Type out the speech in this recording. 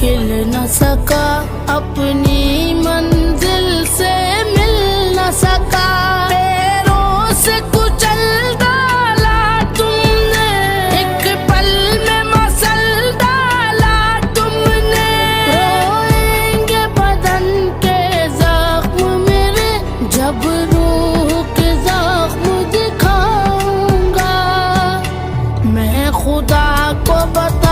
खिल न सका, अपनी मंजिल से मिल न सका। पैरों से कुचल डाला तुमने, एक पल में मसल डाला तुमने। रोएंगे बदन के जख्म मेरे, जब रूह के जख्म दिखाऊंगा। मैं खुदा को बता